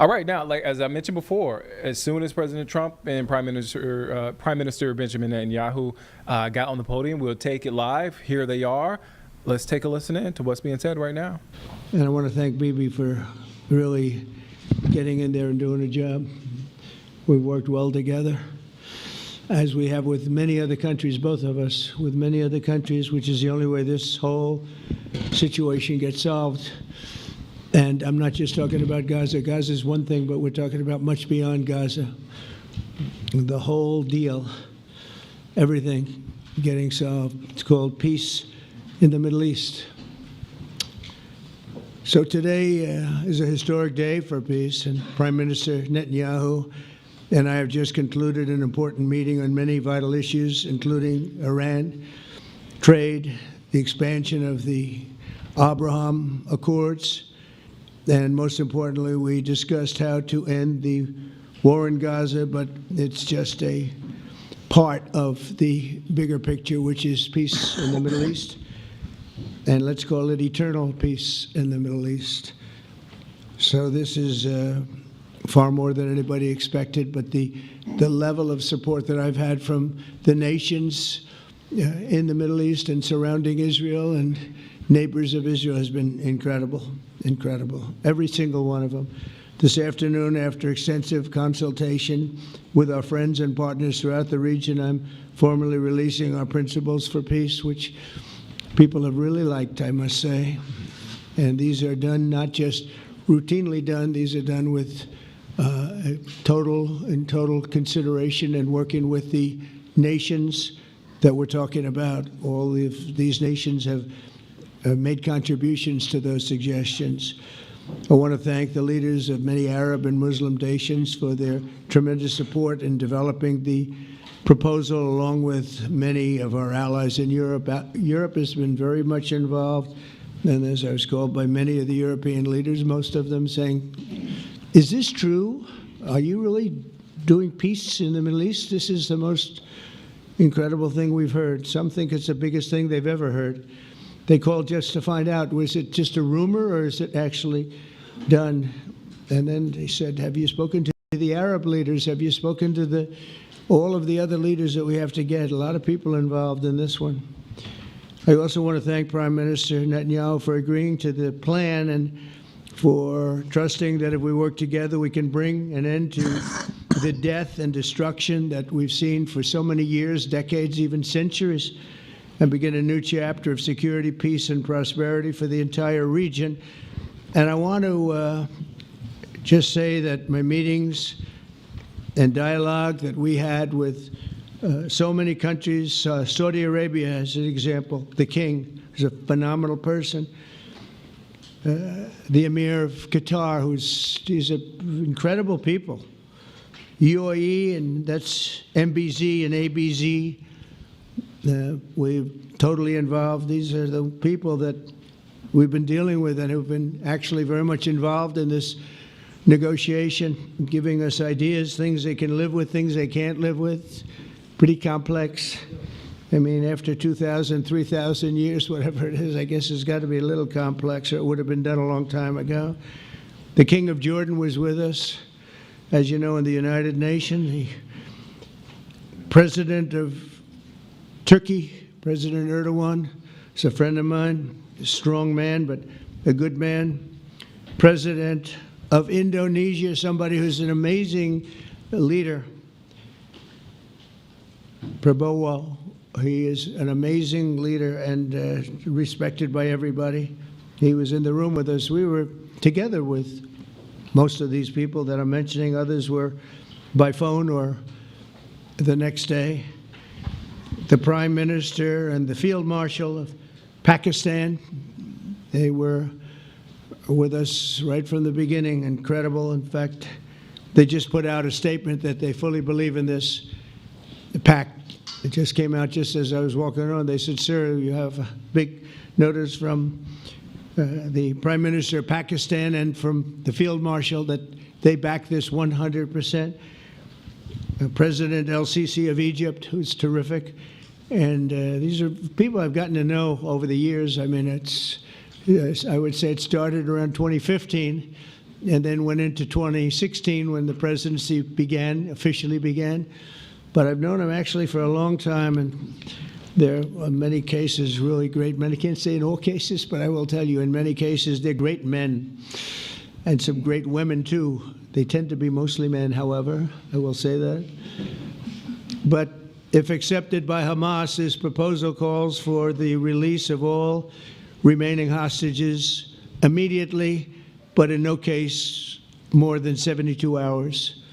All right, now, like as I mentioned before, as soon as President Trump and Prime Minister Benjamin Netanyahu got on the podium, we'll take it live. Here they are. Let's take a listen in to what's being said right now. And I want to thank Bibi for really getting in there and doing a job. We've worked well together, as we have with many other countries, both of us, with many other countries, which is the only way this whole situation gets solved. And I'm not just talking about Gaza. Gaza is one thing, but we're talking about much beyond Gaza. The whole deal, everything getting solved. It's called peace in the Middle East. So today is a historic day for peace, and Prime Minister Netanyahu and I have just concluded an important meeting on many vital issues, including Iran, trade, the expansion of the Abraham Accords, and most importantly, we discussed how to end the war in Gaza, but it's just a part of the bigger picture, which is peace in the Middle East. And let's call it eternal peace in the Middle East. So this is far more than anybody expected, but the level of support that I've had from the nations in the Middle East and surrounding Israel and neighbors of Israel has been incredible, incredible. Every single one of them. This afternoon, after extensive consultation with our friends and partners throughout the region, I'm formally releasing our principles for peace, which people have really liked, I must say. And these are done not just routinely done, these are done with total consideration and working with the nations that we're talking about. All of these nations have made contributions to those suggestions. I want to thank the leaders of many Arab and Muslim nations for their tremendous support in developing the proposal, along with many of our allies in Europe. Europe has been very much involved, and as I was called by many of the European leaders, most of them saying, is this true? Are you really doing peace in the Middle East? This is the most incredible thing we've heard. Some think it's the biggest thing they've ever heard. They called just to find out, was it just a rumor or is it actually done? And then they said, have you spoken to the Arab leaders? Have you spoken to all of the other leaders that we have to get? A lot of people involved in this one. I also want to thank Prime Minister Netanyahu for agreeing to the plan and for trusting that if we work together, we can bring an end to the death and destruction that we've seen for so many years, decades, even centuries, and begin a new chapter of security, peace, and prosperity for the entire region. And I want to just say that my meetings and dialogue that we had with so many countries, Saudi Arabia as an example, the king is a phenomenal person. The Emir of Qatar, he's incredible people. UAE, and that's MBZ and ABZ. We're totally involved. These are the people that we've been dealing with and who've been actually very much involved in this negotiation, giving us ideas, things they can live with, things they can't live with. Pretty complex. I mean, after 2,000, 3,000 years, whatever it is, I guess it's got to be a little complex, or it would have been done a long time ago. The King of Jordan was with us, as you know, in the United Nations. The President of Turkey, President Erdogan, is a friend of mine, a strong man, but a good man. President of Indonesia, somebody who's an amazing leader. Prabowo, he is an amazing leader and respected by everybody. He was in the room with us. We were together with most of these people that I'm mentioning. Others were by phone or the next day. The Prime Minister and the Field Marshal of Pakistan, they were with us right from the beginning. Incredible. In fact, they just put out a statement that they fully believe in this pact. It just came out just as I was walking around. They said, sir, you have a big notice from the Prime Minister of Pakistan and from the Field Marshal that they back this 100%. President El-Sisi of Egypt, who's terrific. And these are people I've gotten to know over the years. I mean, I would say it started around 2015. and then went into 2016 when the presidency officially began. But I've known him actually for a long time, and there are many cases, really great men. I can't say in all cases, but I will tell you, in many cases, they're great men, and some great women, too. They tend to be mostly men, however, I will say that. But if accepted by Hamas, this proposal calls for the release of all remaining hostages immediately, but in no case more than 72 hours.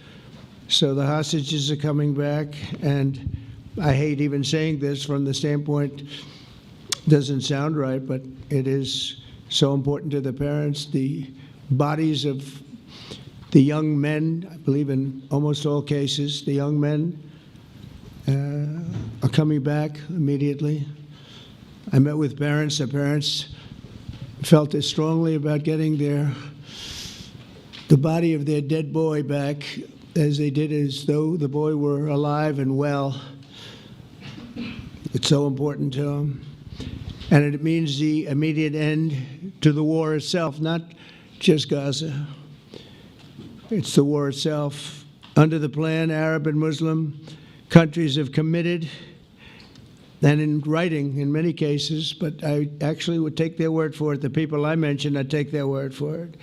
So the hostages are coming back, and I hate even saying this from the standpoint, doesn't sound right, but it is so important to the parents. The bodies of the young men, I believe in almost all cases, the young men are coming back immediately. I met with parents. The parents felt as strongly about getting the body of their dead boy back as they did as though the boy were alive and well. It's so important to them. And it means the immediate end to the war itself, not just Gaza. It's the war itself. Under the plan, Arab and Muslim countries have committed, and in writing in many cases, but I actually would take their word for it. The people I mentioned, I'd take their word for it,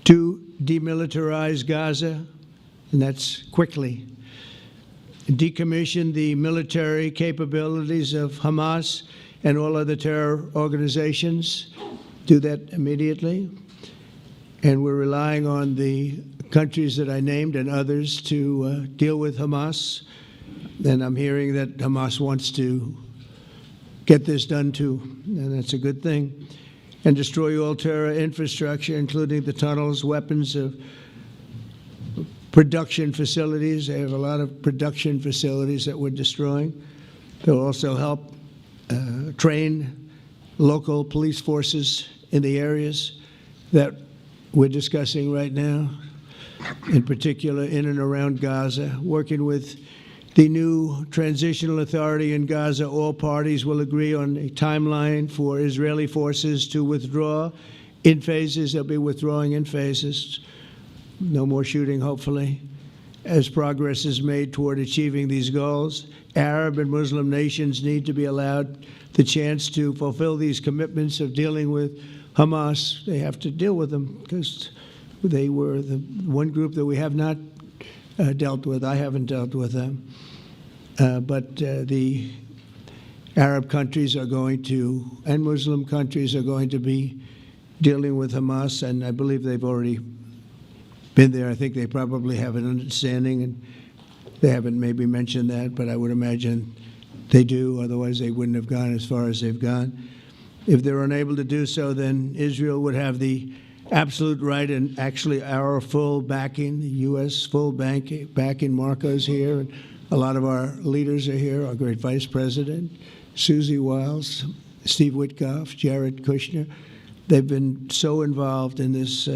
to demilitarize Gaza, and that's quickly. Decommission the military capabilities of Hamas and all other terror organizations. Do that immediately. And we're relying on the countries that I named and others to deal with Hamas. And I'm hearing that Hamas wants to get this done too, and that's a good thing. And destroy all terror infrastructure, including the tunnels, weapons of production facilities. They have a lot of production facilities that we're destroying. They'll also help train local police forces in the areas that we're discussing right now, in particular in and around Gaza, working with the new transitional authority in Gaza. All parties will agree on a timeline for Israeli forces to withdraw in phases. They'll be withdrawing in phases. No more shooting, hopefully, as progress is made toward achieving these goals. Arab and Muslim nations need to be allowed the chance to fulfill these commitments of dealing with Hamas. They have to deal with them because they were the one group that we have not dealt with. I haven't dealt with them. But the Arab countries are going to, and Muslim countries are going to be dealing with Hamas, and I believe they've already been there. I think they probably have an understanding, and they haven't maybe mentioned that, but I would imagine they do. Otherwise, they wouldn't have gone as far as they've gone. If they're unable to do so, then Israel would have the absolute right and actually our full backing, the U.S. full backing. Marco's here, and a lot of our leaders are here, our great Vice President, Susie Wiles, Steve Witkoff, Jared Kushner. They've been so involved in this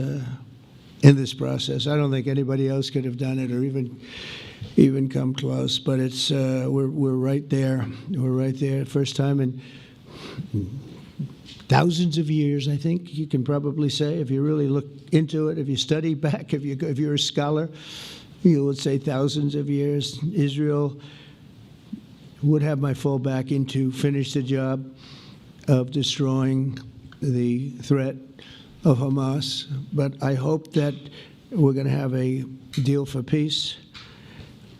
process. I don't think anybody else could have done it or even come close, but it's we're right there. We're right there. First time in thousands of years, I think you can probably say, if you really look into it, if you study back, if you're a scholar, you would say thousands of years. Israel would have my full backing to finish the job of destroying the threat of Hamas. But I hope that we're going to have a deal for peace.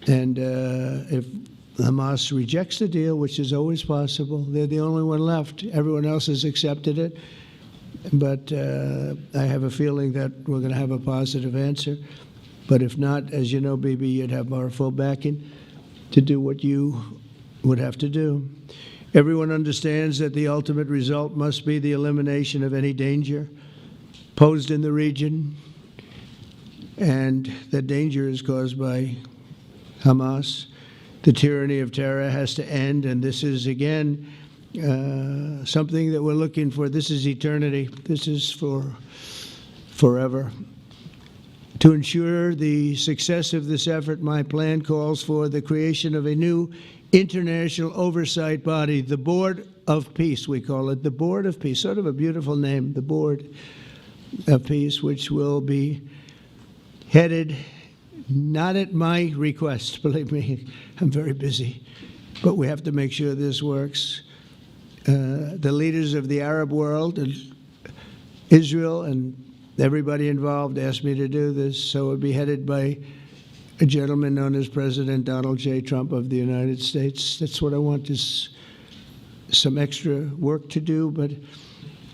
And if Hamas rejects the deal, which is always possible, they're the only one left. Everyone else has accepted it. But I have a feeling that we're going to have a positive answer. But if not, as you know, Bibi, you'd have our full backing to do what you would have to do. Everyone understands that the ultimate result must be the elimination of any danger posed in the region, and that danger is caused by Hamas. The tyranny of terror has to end, and this is, again, something that we're looking for. This is eternity. This is for forever. To ensure the success of this effort, my plan calls for the creation of a new international oversight body, the Board of Peace, we call it, the Board of Peace, sort of a beautiful name, the Board of Peace, which will be headed, not at my request, believe me, I'm very busy, but we have to make sure this works. The leaders of the Arab world and Israel and everybody involved asked me to do this, so it would be headed by a gentleman known as President Donald J. Trump of the United States. That's what I want, is some extra work to do, but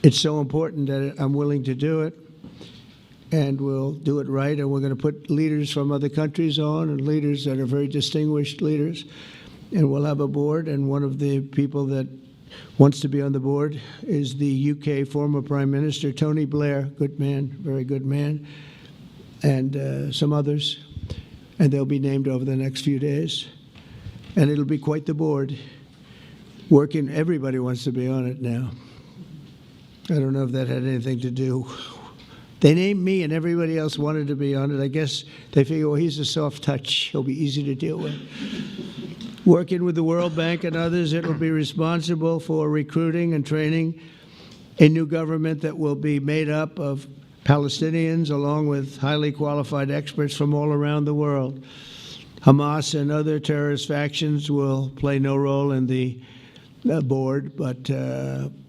it's so important that I'm willing to do it, and we'll do it right, and we're going to put leaders from other countries on, and leaders that are very distinguished leaders, and we'll have a board, and one of the people that wants to be on the board is the UK former Prime Minister, Tony Blair, good man, very good man, and some others, and they'll be named over the next few days, and it'll be quite the board. Working, everybody wants to be on it now. I don't know if that had anything to do. They named me and everybody else wanted to be on it. I guess they figure, well, he's a soft touch. He'll be easy to deal with. Working with the World Bank and others, it will be responsible for recruiting and training a new government that will be made up of Palestinians along with highly qualified experts from all around the world. Hamas and other terrorist factions will play no role in the board, but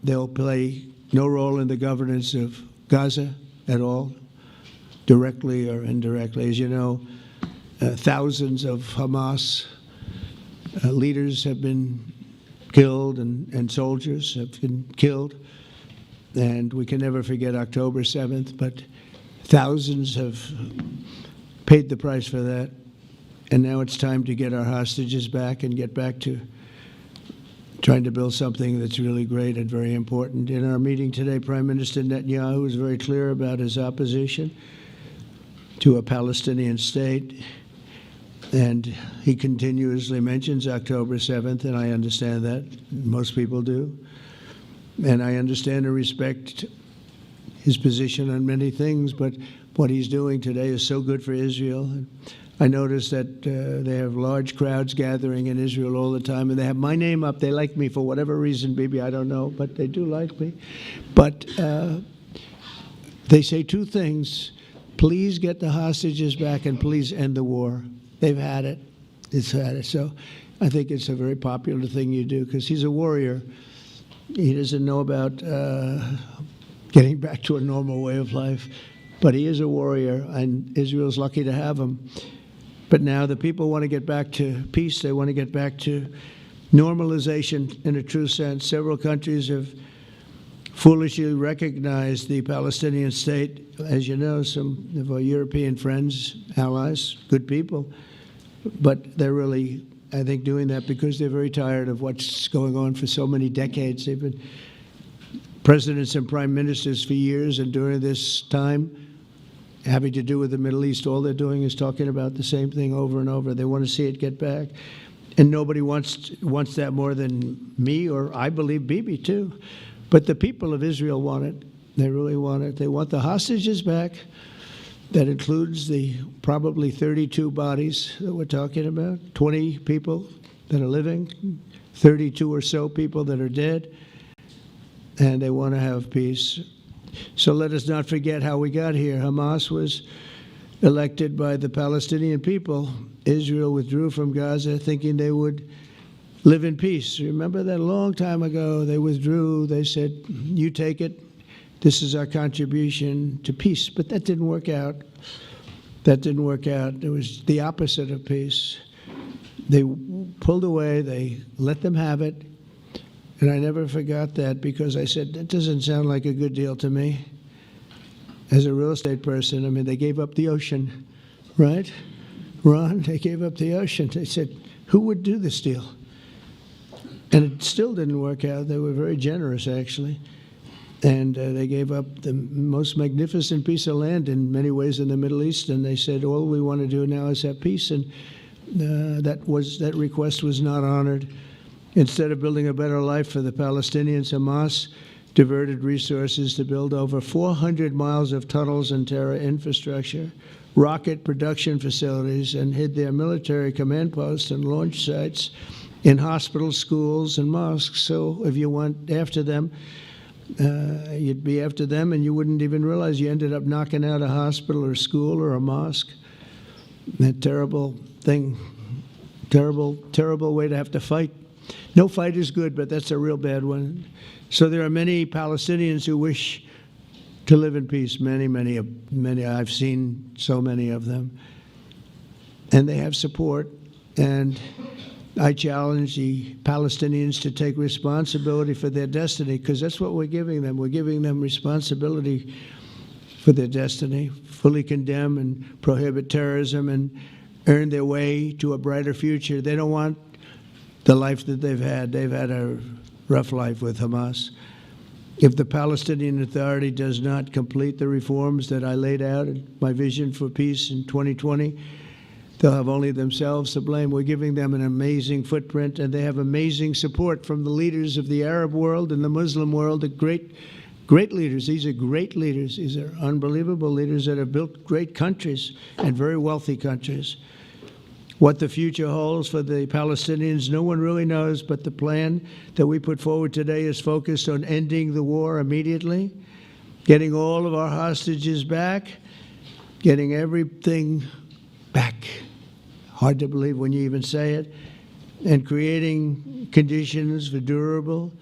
they'll play no role in the governance of Gaza at all, directly or indirectly. As you know, thousands of Hamas leaders have been killed and soldiers have been killed. And we can never forget October 7th, but thousands have paid the price for that. And now it's time to get our hostages back and get back to trying to build something that's really great and very important. In our meeting today, Prime Minister Netanyahu was very clear about his opposition to a Palestinian state, and he continuously mentions October 7th, and I understand that. Most people do. And I understand and respect his position on many things, but what he's doing today is so good for Israel. I noticed that they have large crowds gathering in Israel all the time, and they have my name up. They like me for whatever reason, maybe I don't know, but they do like me. But they say two things: please get the hostages back, and please end the war. They've had it. It's had it. So I think it's a very popular thing you do, because he's a warrior. He doesn't know about getting back to a normal way of life, but he is a warrior, and Israel's lucky to have him. But now the people want to get back to peace. They want to get back to normalization in a true sense. Several countries have foolishly recognized the Palestinian state. As you know, some of our European friends, allies, good people, but they're really, I think, doing that because they're very tired of what's going on for so many decades. They've been presidents and prime ministers for years, and during this time, having to do with the Middle East, all they're doing is talking about the same thing over and over. They want to see it get back. And nobody wants that more than me, or I believe Bibi too. But the people of Israel want it. They really want it. They want the hostages back. That includes the probably 32 bodies that we're talking about, 20 people that are living, 32 or so people that are dead, and they want to have peace. So let us not forget how we got here. Hamas was elected by the Palestinian people. Israel withdrew from Gaza thinking they would live in peace. Remember that a long time ago? They withdrew. They said, you take it. This is our contribution to peace. But that didn't work out. That didn't work out. It was the opposite of peace. They pulled away. They let them have it. And I never forgot that, because I said, that doesn't sound like a good deal to me. As a real estate person, I mean, they gave up the ocean, right? Ron, they gave up the ocean. They said, who would do this deal? And it still didn't work out. They were very generous, actually. And they gave up the most magnificent piece of land in many ways in the Middle East. And they said, all we want to do now is have peace. And that request was not honored. Instead of building a better life for the Palestinians, Hamas diverted resources to build over 400 miles of tunnels and terror infrastructure, rocket production facilities, and hid their military command posts and launch sites in hospitals, schools, and mosques. So if you went after them, you'd be after them and you wouldn't even realize you ended up knocking out a hospital or a school or a mosque. That terrible thing, terrible way to have to fight. No fight is good, but that's a real bad one. So there are many Palestinians who wish to live in peace. Many. I've seen so many of them. And they have support. And I challenge the Palestinians to take responsibility for their destiny, because that's what we're giving them. We're giving them responsibility for their destiny, fully condemn and prohibit terrorism and earn their way to a brighter future. They don't want the life that they've had. They've had a rough life with Hamas. If the Palestinian Authority does not complete the reforms that I laid out in my vision for peace in 2020, they'll have only themselves to blame. We're giving them an amazing footprint, and they have amazing support from the leaders of the Arab world and the Muslim world, the great leaders. These are great leaders. These are unbelievable leaders that have built great countries and very wealthy countries. What the future holds for the Palestinians, no one really knows, but the plan that we put forward today is focused on ending the war immediately, getting all of our hostages back, getting everything back. Hard to believe when you even say it, and creating conditions for durable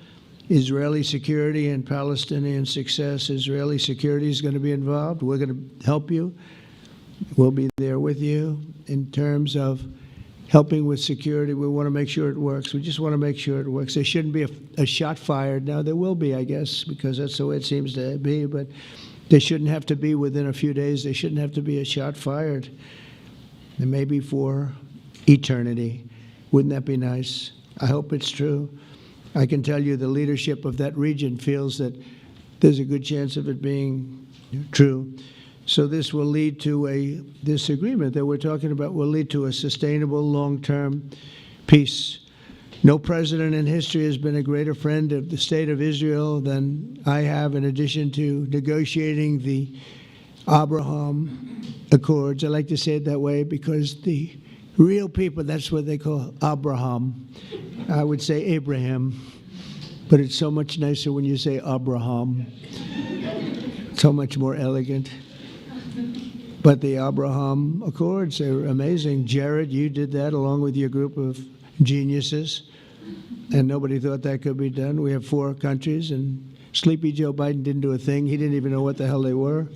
Israeli security and Palestinian success. Israeli security is going to be involved. We're going to help you. We'll be there with you in terms of helping with security. We want to make sure it works. We just want to make sure it works. There shouldn't be a shot fired. Now, there will be, I guess, because that's the way it seems to be, but there shouldn't have to be within a few days. There shouldn't have to be a shot fired. And maybe for eternity. Wouldn't that be nice? I hope it's true. I can tell you the leadership of that region feels that there's a good chance of it being true. So this will lead to this agreement that we're talking about will lead to a sustainable long-term peace. No president in history has been a greater friend of the state of Israel than I have, in addition to negotiating the Abraham Accords. I like to say it that way because the real people, that's what they call Abraham. I would say Abraham, but it's so much nicer when you say Abraham. So much more elegant. But the Abraham Accords are amazing. Jared, you did that along with your group of geniuses, and nobody thought that could be done. We have 4 countries, and Sleepy Joe Biden didn't do a thing. He didn't even know what the hell they were.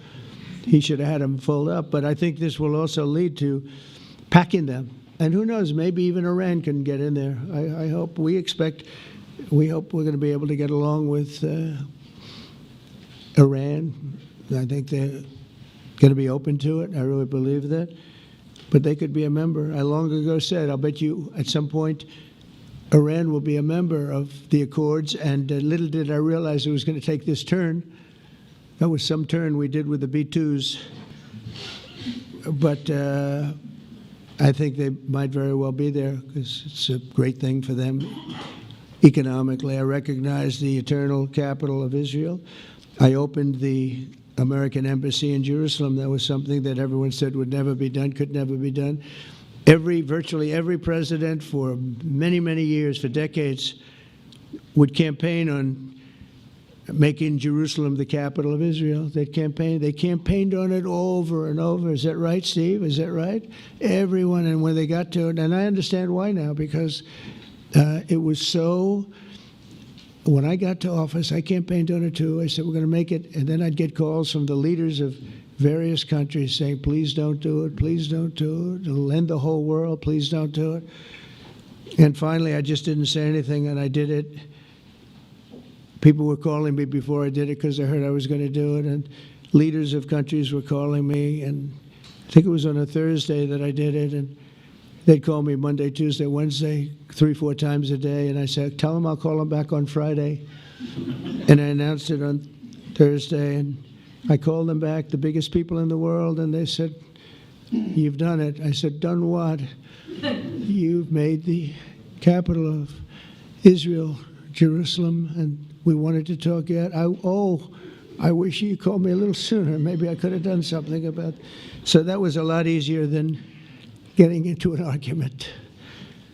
He should have had them filled up. But I think this will also lead to packing them. And who knows, maybe even Iran can get in there. I hope, we hope we're going to be able to get along with Iran. I think they're going to be open to it. I really believe that. But they could be a member. I long ago said, I'll bet you at some point Iran will be a member of the Accords. And little did I realize it was going to take this turn. That was some turn we did with the B-2s. But I think they might very well be there because it's a great thing for them economically. I recognize the eternal capital of Israel. I opened the American embassy in Jerusalem. That was something that everyone said would never be done, could never be done. Virtually every president for many, many years, for decades, would campaign on making Jerusalem the capital of Israel. They campaigned on it over and over. Is that right, Steve? Is that right? Everyone, and when they got to it, and I understand why now, because it was so. When I got to office, I campaigned on it too. I said, we're going to make it. And then I'd get calls from the leaders of various countries saying, please don't do it. Please don't do it. It'll end the whole world. Please don't do it. And finally, I just didn't say anything, and I did it. People were calling me before I did it because they heard I was going to do it. And leaders of countries were calling me. And I think it was on a Thursday that I did it. And they'd call me Monday, Tuesday, Wednesday, 3-4 times a day. And I said, tell them I'll call them back on Friday. And I announced it on Thursday. And I called them back, the biggest people in the world. And they said, you've done it. I said, done what? You've made the capital of Israel, Jerusalem. And we wanted to talk yet. I wish you called me a little sooner. Maybe I could have done something about it. So that was a lot easier than getting into an argument,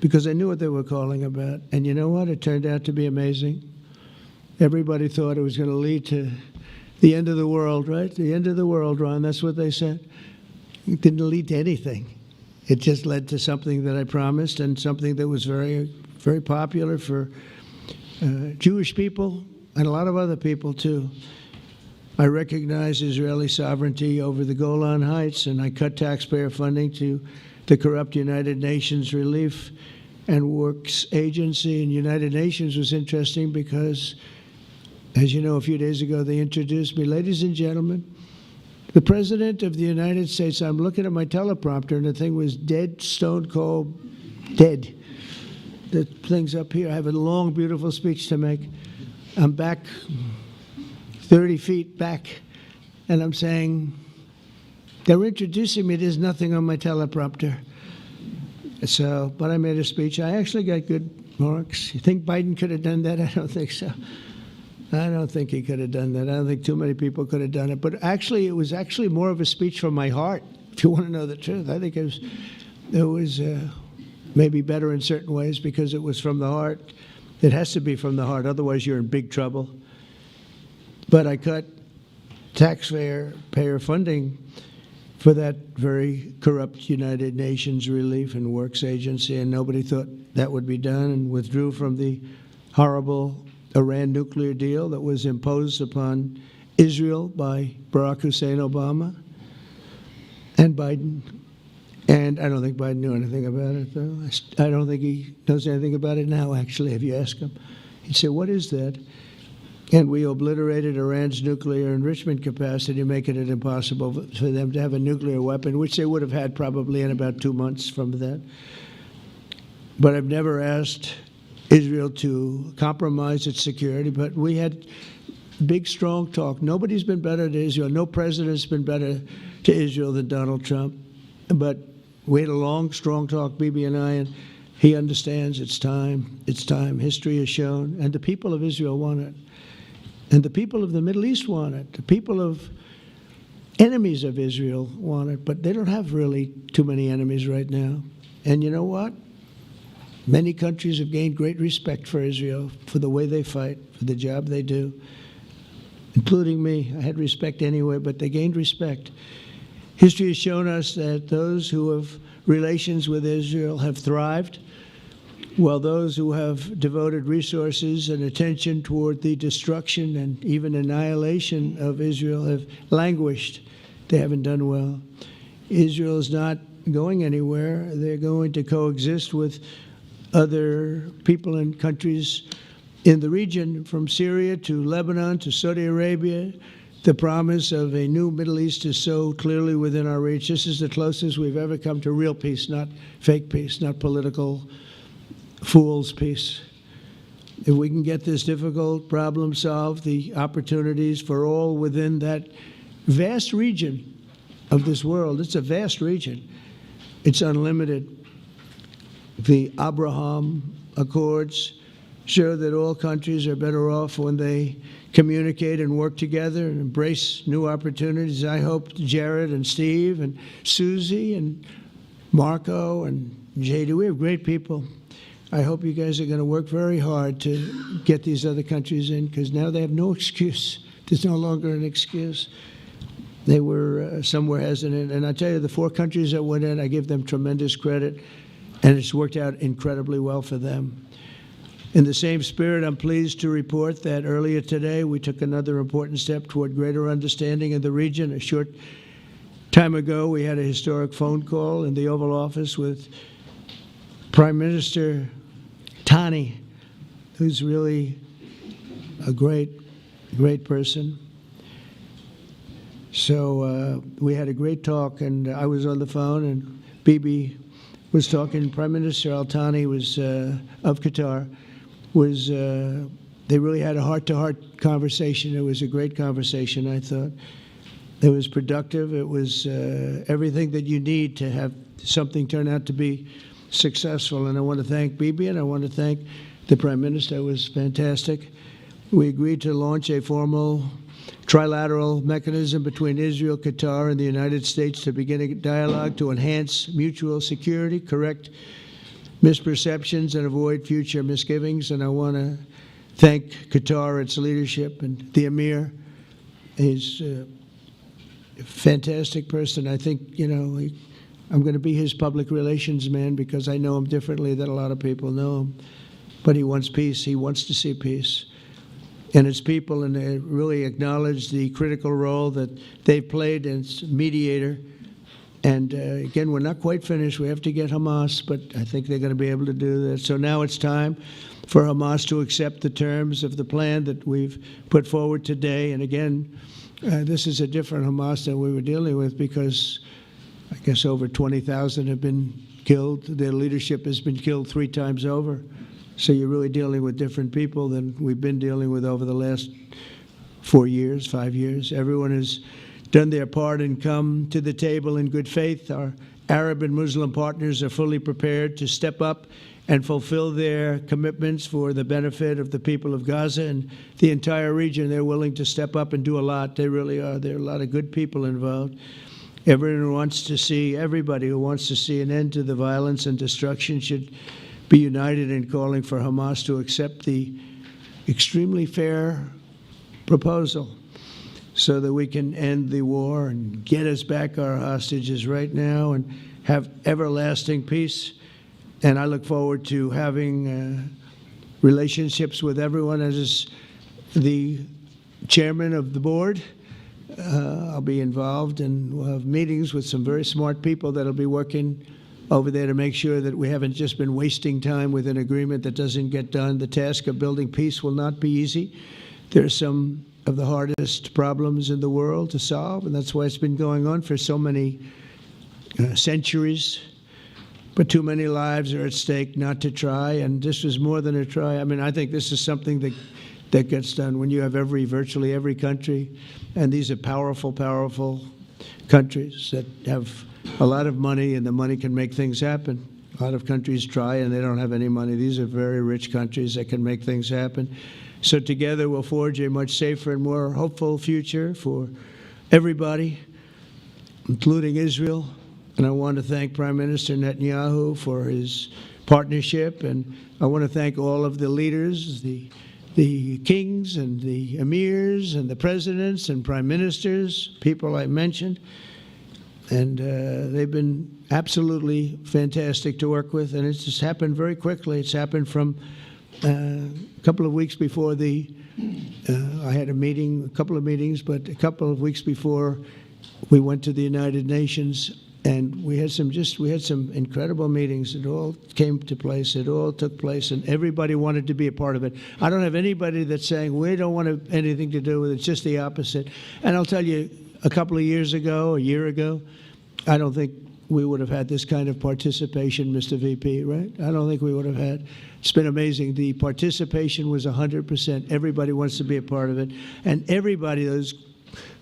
because I knew what they were calling about. And you know what? It turned out to be amazing. Everybody thought it was going to lead to the end of the world, right? The end of the world, Ron, that's what they said. It didn't lead to anything. It just led to something that I promised and something that was very, very popular for Jewish people and a lot of other people, too. I recognize Israeli sovereignty over the Golan Heights, and I cut taxpayer funding to the corrupt United Nations Relief and Works Agency. And United Nations was interesting because, as you know, a few days ago they introduced me. Ladies and gentlemen, the President of the United States, I'm looking at my teleprompter, and the thing was dead, stone cold, dead. The thing's up here. I have a long, beautiful speech to make. I'm back 30 feet back, and I'm saying, they're introducing me. There's nothing on my teleprompter. So, but I made a speech. I actually got good marks. You think Biden could have done that? I don't think so. I don't think he could have done that. I don't think too many people could have done it. But actually, it was actually more of a speech from my heart, if you want to know the truth. I think it was maybe better in certain ways because it was from the heart. It has to be from the heart. Otherwise, you're in big trouble. But I cut taxpayer funding for that very corrupt United Nations Relief and Works Agency, and nobody thought that would be done, and withdrew from the horrible Iran nuclear deal that was imposed upon Israel by Barack Hussein Obama and Biden. And I don't think Biden knew anything about it, though. I don't think he knows anything about it now, actually, if you ask him. He'd say, what is that? And we obliterated Iran's nuclear enrichment capacity, making it impossible for them to have a nuclear weapon, which they would have had probably in about 2 months from that. But I've never asked Israel to compromise its security, but we had big, strong talk. Nobody's been better to Israel. No president's been better to Israel than Donald Trump. But we had a long, strong talk, Bibi and I, and he understands it's time. It's time. History has shown, and the people of Israel want it. And the people of the Middle East want it. The people of enemies of Israel want it, but they don't have really too many enemies right now. And you know what? Many countries have gained great respect for Israel, for the way they fight, for the job they do, including me. I had respect anyway, but they gained respect. History has shown us that those who have relations with Israel have thrived, while those who have devoted resources and attention toward the destruction and even annihilation of Israel have languished. They haven't done well. Israel is not going anywhere. They're going to coexist with other people and countries in the region, from Syria to Lebanon to Saudi Arabia. The promise of a new Middle East is so clearly within our reach. This is the closest we've ever come to real peace, not fake peace, not political fool's peace. If we can get this difficult problem solved, the opportunities for all within that vast region of this world, it's a vast region, it's unlimited. The Abraham Accords show that all countries are better off when they communicate and work together and embrace new opportunities. I hope Jared and Steve and Susie and Marco and JD, we have great people. I hope you guys are going to work very hard to get these other countries in, because now they have no excuse. There's no longer an excuse. They were somewhere hesitant. And I tell you, the 4 countries that went in, I give them tremendous credit, and it's worked out incredibly well for them. In the same spirit, I'm pleased to report that earlier today we took another important step toward greater understanding in the region. A short time ago, we had a historic phone call in the Oval Office with Prime Minister Thani, who's really a great person. So we had a great talk, and I was on the phone, and Bibi was talking. Prime Minister Al-Thani was of Qatar. They really had a heart-to-heart conversation. It was a great conversation, I thought. It was productive. It was everything that you need to have something turn out to be successful. And I want to thank Bibi, and I want to thank the Prime Minister. It was fantastic. We agreed to launch a formal trilateral mechanism between Israel, Qatar, and the United States to begin a dialogue to enhance mutual security, correct misperceptions, and avoid future misgivings. And I want to thank Qatar, its leadership, and the emir. He's a fantastic person. I think, I'm going to be his public relations man because I know him differently than a lot of people know him. But he wants peace. He wants to see peace. And his people, and they really acknowledge the critical role that they've played as mediator. And again, we're not quite finished. We have to get Hamas, but I think they're going to be able to do that. So now it's time for Hamas to accept the terms of the plan that we've put forward today. And again, this is a different Hamas than we were dealing with because I guess over 20,000 have been killed. Their leadership has been killed 3 times over. So you're really dealing with different people than we've been dealing with over the last 4 years, 5 years. Everyone has done their part and come to the table in good faith. Our Arab and Muslim partners are fully prepared to step up and fulfill their commitments for the benefit of the people of Gaza and the entire region. They're willing to step up and do a lot. They really are. There are a lot of good people involved. Everybody who wants to see an end to the violence and destruction should be united in calling for Hamas to accept the extremely fair proposal so that we can end the war and get us back our hostages right now and have everlasting peace. And I look forward to having relationships with everyone. As the chairman of the board, I'll be involved, and we'll have meetings with some very smart people that'll be working over there to make sure that we haven't just been wasting time with an agreement that doesn't get done. The task of building peace will not be easy. There's some of the hardest problems in the world to solve, and that's why it's been going on for so many centuries. But too many lives are at stake not to try, and this was more than a try. I mean, I think this is something that gets done when you have virtually every country, and these are powerful, powerful countries that have a lot of money, and the money can make things happen. A lot of countries try, and they don't have any money. These are very rich countries that can make things happen. So together we'll forge a much safer and more hopeful future for everybody, including Israel. And I want to thank Prime Minister Netanyahu for his partnership, and I want to thank all of the leaders, the kings and the emirs and the presidents and prime ministers, people I mentioned. And they've been absolutely fantastic to work with, and it's just happened very quickly. It's happened from a couple of weeks before I had a couple of meetings, but a couple of weeks before we went to the United Nations, and we had some incredible meetings. It all came to place. It all took place, and everybody wanted to be a part of it. I don't have anybody that's saying we don't want anything to do with it. It's just the opposite. And I'll tell you, a couple of years ago, a year ago, I don't think we would have had this kind of participation, Mr. VP, right? I don't think we would have had. It's been amazing. The participation was 100%. Everybody wants to be a part of it. And everybody, those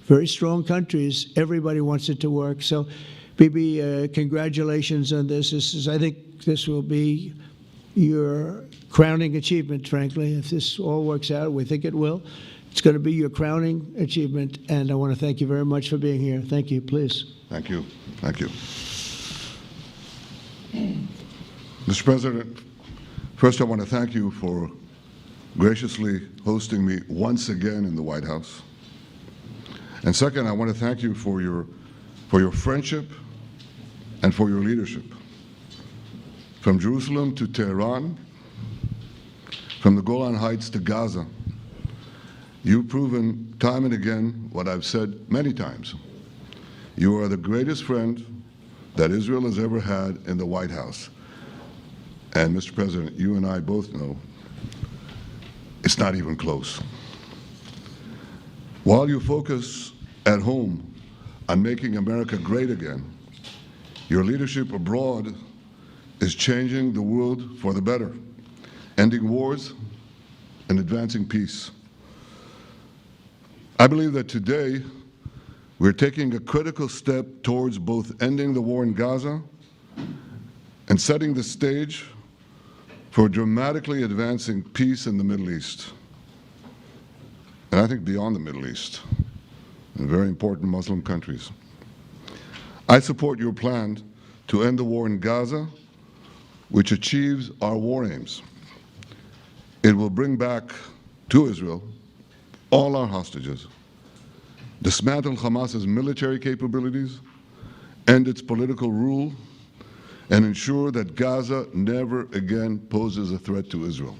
very strong countries, everybody wants it to work. So, Bibi, congratulations on this. I think this will be your crowning achievement, frankly. If this all works out, we think it will. It's going to be your crowning achievement, and I want to thank you very much for being here. Thank you. Please. Thank you. Thank you. Mr. President, first I want to thank you for graciously hosting me once again in the White House. And second, I want to thank you for your friendship and for your leadership. From Jerusalem to Tehran, from the Golan Heights to Gaza, you've proven time and again what I've said many times. You are the greatest friend that Israel has ever had in the White House. And Mr. President, you and I both know it's not even close. While you focus at home on making America great again, your leadership abroad is changing the world for the better, ending wars and advancing peace. I believe that today we're taking a critical step towards both ending the war in Gaza and setting the stage for dramatically advancing peace in the Middle East, and I think beyond the Middle East, in very important Muslim countries. I support your plan to end the war in Gaza, which achieves our war aims. It will bring back to Israel all our hostages, dismantle Hamas's military capabilities, end its political rule, and ensure that Gaza never again poses a threat to Israel.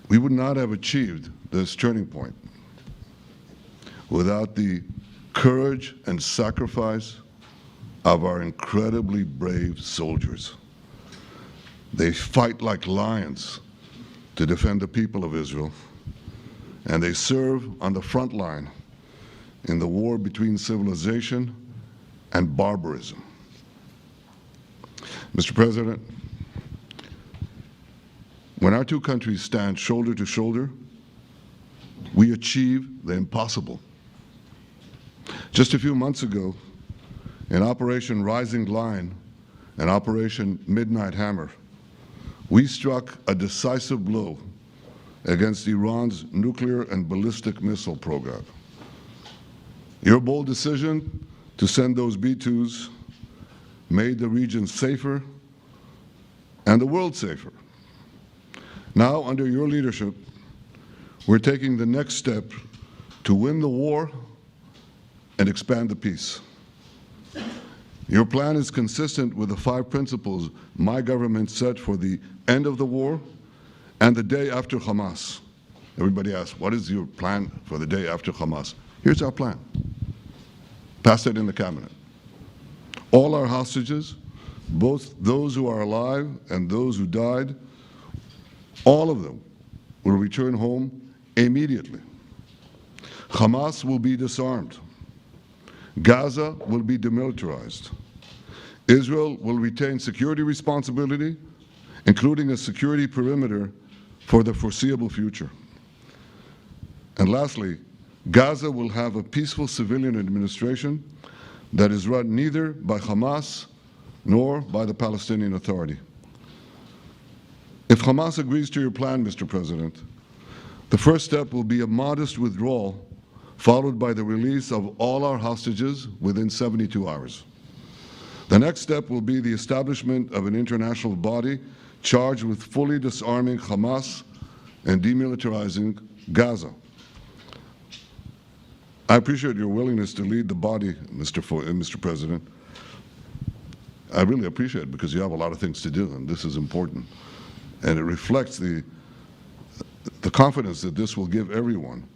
We would not have achieved this turning point without the courage and sacrifice of our incredibly brave soldiers. They fight like lions to defend the people of Israel, and they serve on the front line in the war between civilization and barbarism. Mr. President, when our two countries stand shoulder to shoulder, we achieve the impossible. Just a few months ago, in Operation Rising Lion and Operation Midnight Hammer, we struck a decisive blow against Iran's nuclear and ballistic missile program. Your bold decision to send those B-2s made the region safer and the world safer. Now, under your leadership, we're taking the next step to win the war and expand the peace. Your plan is consistent with the 5 principles my government set for the end of the war and the day after Hamas. Everybody asks, what is your plan for the day after Hamas? Here's our plan. Passed it in the cabinet. All our hostages, both those who are alive and those who died, all of them will return home immediately. Hamas will be disarmed. Gaza will be demilitarized. Israel will retain security responsibility, including a security perimeter for the foreseeable future. And lastly, Gaza will have a peaceful civilian administration that is run neither by Hamas nor by the Palestinian Authority. If Hamas agrees to your plan, Mr. President, the first step will be a modest withdrawal, followed by the release of all our hostages within 72 hours. The next step will be the establishment of an international body charged with fully disarming Hamas and demilitarizing Gaza. I appreciate your willingness to lead the body, Mr. President. I really appreciate it because you have a lot of things to do, and this is important. And it reflects the confidence that this will give everyone,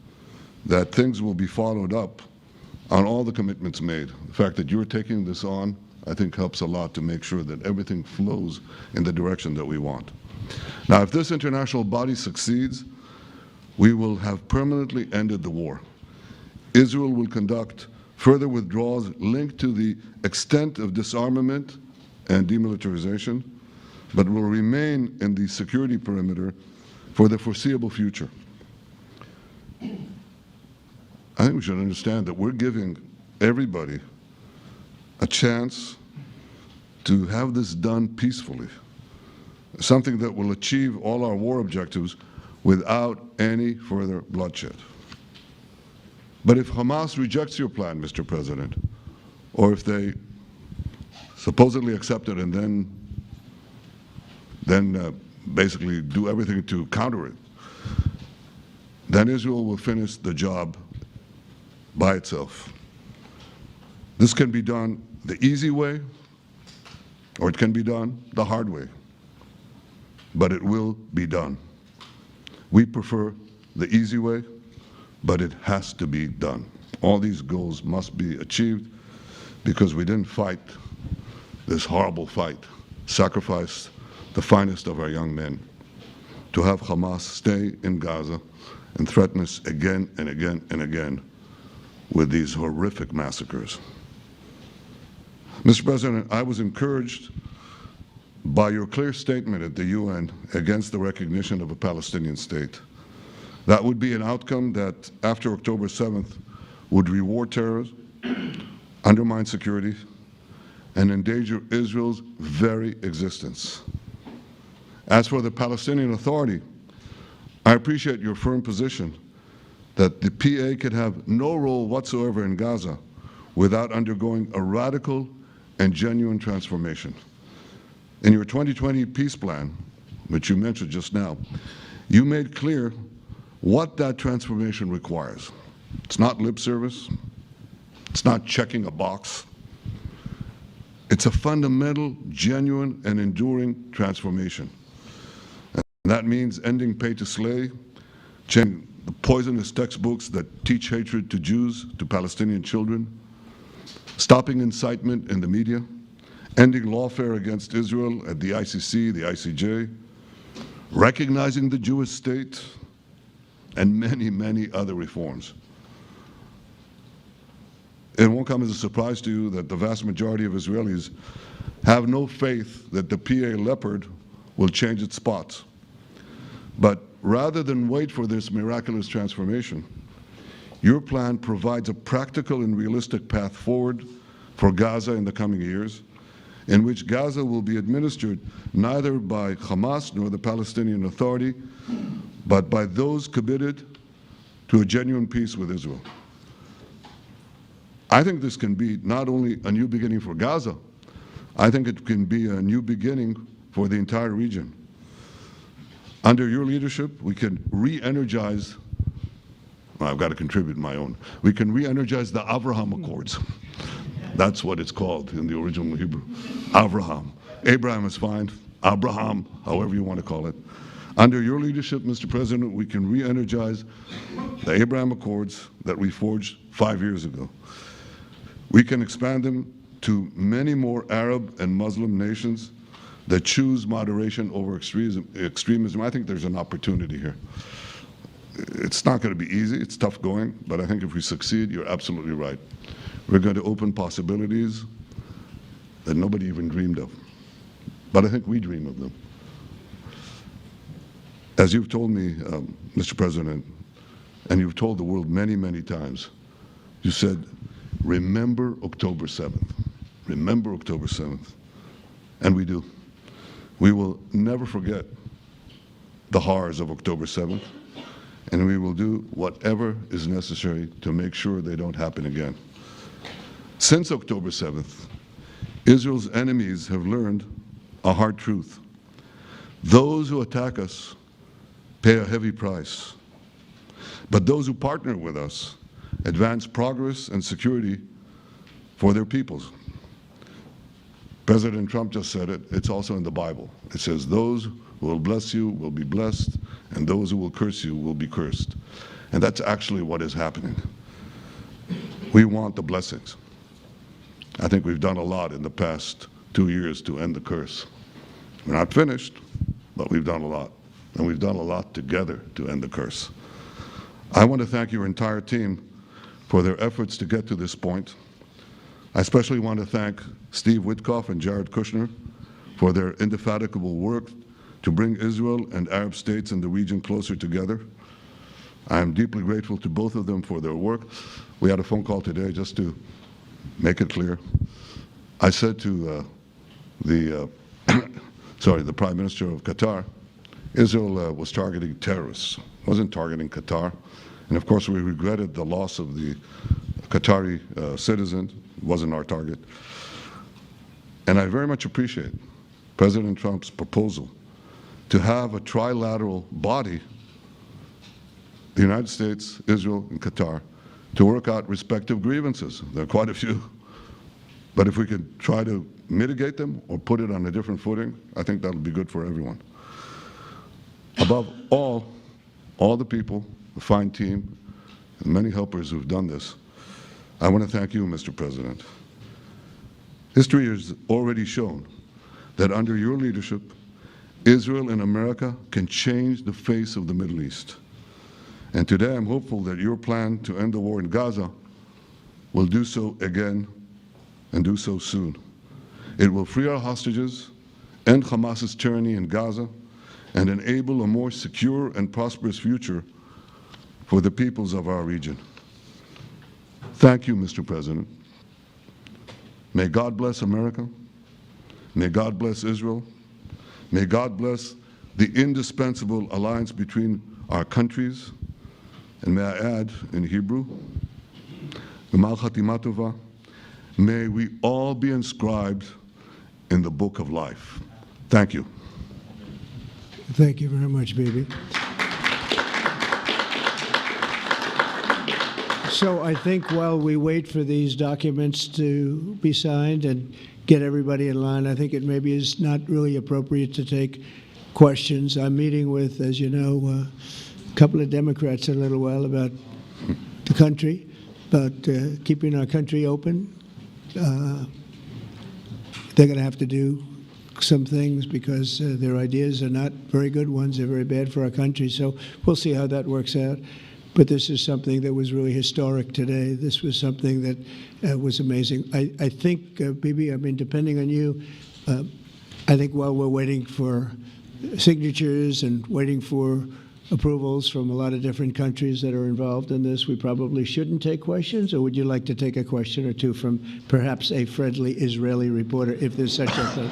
that things will be followed up on all the commitments made. The fact that you're taking this on, I think, helps a lot to make sure that everything flows in the direction that we want. Now, if this international body succeeds, we will have permanently ended the war. Israel will conduct further withdrawals linked to the extent of disarmament and demilitarization, but will remain in the security perimeter for the foreseeable future. I think we should understand that we're giving everybody a chance to have this done peacefully, something that will achieve all our war objectives without any further bloodshed. But if Hamas rejects your plan, Mr. President, or if they supposedly accept it and then basically do everything to counter it, then Israel will finish the job by itself. This can be done the easy way, or it can be done the hard way, but it will be done. We prefer the easy way, but it has to be done. All these goals must be achieved because we didn't fight this horrible fight, sacrifice the finest of our young men to have Hamas stay in Gaza and threaten us again and again and again with these horrific massacres. Mr. President, I was encouraged by your clear statement at the UN against the recognition of a Palestinian state. That would be an outcome that, after October 7th, would reward terrorism, undermine security, and endanger Israel's very existence. As for the Palestinian Authority, I appreciate your firm position that the PA could have no role whatsoever in Gaza without undergoing a radical and genuine transformation. In your 2020 peace plan, which you mentioned just now, you made clear what that transformation requires. It's not lip service. It's not checking a box. It's a fundamental, genuine, and enduring transformation. And that means ending pay to slay, changing the poisonous textbooks that teach hatred to Jews, to Palestinian children, stopping incitement in the media, ending lawfare against Israel at the ICC, the ICJ, recognizing the Jewish state, and many, many other reforms. It won't come as a surprise to you that the vast majority of Israelis have no faith that the PA Leopard will change its spots. But rather than wait for this miraculous transformation, your plan provides a practical and realistic path forward for Gaza in the coming years, in which Gaza will be administered neither by Hamas nor the Palestinian Authority, but by those committed to a genuine peace with Israel. I think this can be not only a new beginning for Gaza, I think it can be a new beginning for the entire region. Under your leadership, we can re-energize, well, I've got to contribute my own, we can re-energize the Abraham Accords. That's what it's called in the original Hebrew, Abraham. Abraham is fine, Abraham, however you want to call it. Under your leadership, Mr. President, we can re-energize the Abraham Accords that we forged 5 years ago. We can expand them to many more Arab and Muslim nations that choose moderation over extremism. I think there's an opportunity here. It's not going to be easy, it's tough going, but I think if we succeed, you're absolutely right. We're going to open possibilities that nobody even dreamed of. But I think we dream of them. As you've told me, Mr. President, and you've told the world many, many times, you said, remember October 7th. Remember October 7th. And we do. We will never forget the horrors of October 7th, and we will do whatever is necessary to make sure they don't happen again. Since October 7th, Israel's enemies have learned a hard truth. Those who attack us pay a heavy price, but those who partner with us advance progress and security for their peoples. President Trump just said it. It's also in the Bible. It says, those who will bless you will be blessed, and those who will curse you will be cursed. And that's actually what is happening. We want the blessings. I think we've done a lot in the past 2 years to end the curse. We're not finished, but we've done a lot. And we've done a lot together to end the curse. I want to thank your entire team for their efforts to get to this point. I especially want to thank Steve Witkoff and Jared Kushner for their indefatigable work to bring Israel and Arab states in the region closer together. I am deeply grateful to both of them for their work. We had a phone call today just to make it clear. I said to the Prime Minister of Qatar, Israel was targeting terrorists, wasn't targeting Qatar. And of course, we regretted the loss of the Qatari citizen. It wasn't our target. And I very much appreciate President Trump's proposal to have a trilateral body, the United States, Israel, and Qatar, to work out respective grievances. There are quite a few. But if we could try to mitigate them or put it on a different footing, I think that would be good for everyone. Above all the people, the fine team, and many helpers who've done this, I want to thank you, Mr. President. History has already shown that under your leadership, Israel and America can change the face of the Middle East. And today I'm hopeful that your plan to end the war in Gaza will do so again and do so soon. It will free our hostages, end Hamas's tyranny in Gaza, and enable a more secure and prosperous future for the peoples of our region. Thank you, Mr. President. May God bless America. May God bless Israel. May God bless the indispensable alliance between our countries. And may I add in Hebrew, G'mal Chatima Tova, may we all be inscribed in the book of life. Thank you. Thank you very much, Bibi. So I think while we wait for these documents to be signed and get everybody in line, I think it maybe is not really appropriate to take questions. I'm meeting with, as you know, a couple of Democrats in a little while about the country, about keeping our country open. They're going to have to do some things because their ideas are not very good ones. They're very bad for our country. So we'll see how that works out. But this is something that was really historic today. This was something that was amazing. I think, Bibi, I mean, depending on you, I think while we're waiting for signatures and waiting for approvals from a lot of different countries that are involved in this, we probably shouldn't take questions, or would you like to take a question or two from perhaps a friendly Israeli reporter, if there's such a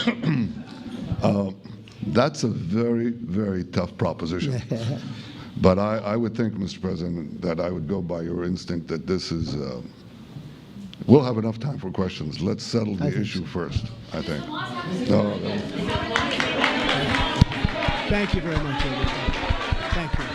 thing? That's a very, very tough proposition. But I would think, Mr. President, that I would go by your instinct that this is, we'll have enough time for questions. Let's settle the issue first, I think. No. Thank you very much, everybody. Thank you.